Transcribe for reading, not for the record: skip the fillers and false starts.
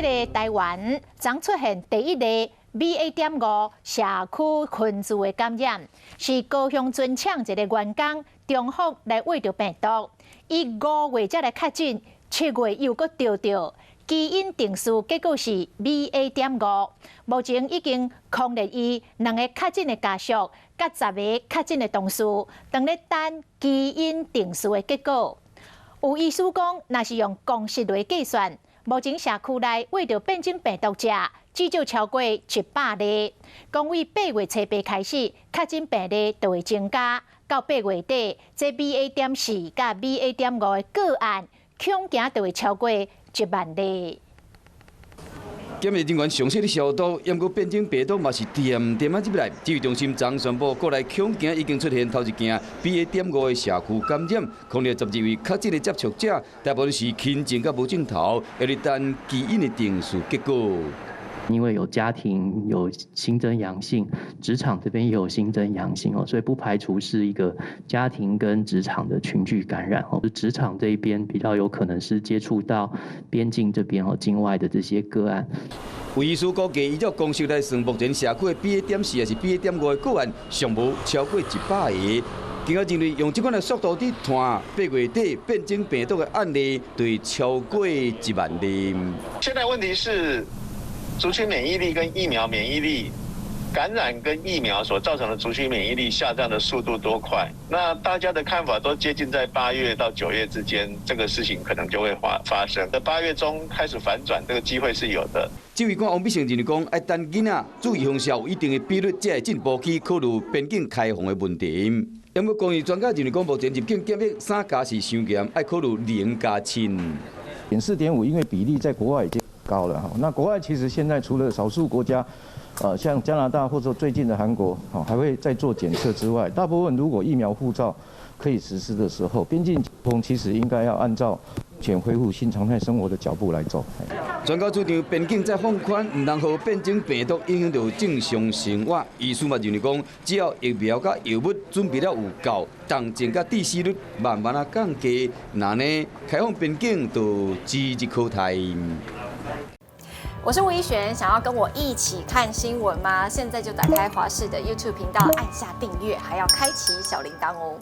这个台湾将出现第一例 BA.5 社区群聚的感染，是高雄村抢一个员工中福来喂着病毒，伊5月才来确诊，7月又搁钓着。 基因定序结果是 BA.5， 目前已经控制伊2个确诊的家属，甲10个确诊的同事，等咧等基因定序的结果。有医师讲，若是用公式来计算，目前社区内喂着变种病毒者至少超过100例。讲为8月初8开始，确诊病例就会增加，到8月底，这 BA.4 甲 BA.5 的个案恐惊就会超过1万例。检疫人员详细的消毒，验过变种病毒嘛是点点啊入来。指挥中心昨宣布，国内恐惊已经出现头一件 BA.5 的社区感染，控制12位确诊的接触者，大部分是轻症甲无症头，要你等基因的定序结果。 因为有家庭有新增阳性，职场这边也有新增阳性哦，所以不排除是一个家庭跟职场的群聚感染哦。职场这一边比较有可能是接触到边境这边哦境外的这些个案。医师估计，依照公式来算，目前社区的 BA.4还是 BA.5的个案尚无超过100个。经过认为，用这款的速度去看，8月底变种病毒的案例对超过1万例。现在问题是。 族群免疫力跟疫苗免疫力感染跟疫苗所造成的族群免疫力下降的速度多快？那大家的看法都接近在8月到9月之间，这个事情可能就会发生。在8月中开始反转，这个机会是有的。指挥官王必胜认为讲，要等囡仔注意方式有一定的比率，才会进步去考虑边境开放的问题。因为公益专家认为讲，目前入境检疫3加是伤严，要考虑0加7。4.5，因为比例在国外已经。 高了哈，那国外其实现在除了少数国家，像加拿大或者最近的韩国，还会再做检测之外，大部分如果疫苗护照可以实施的时候，边境解封其实应该要按照目前恢复新常态生活的脚步来走。专家主张边境再放宽，唔通让变种病毒影响到正常生活。医师嘛认为讲，只要疫苗甲药物准备了有够，重症甲致死率慢慢啊降低，那呢开放边境就指日可待。 我是吴依璇，想要跟我一起看新闻吗？现在就打开华视的 YouTube 频道，按下订阅，还要开启小铃铛哦。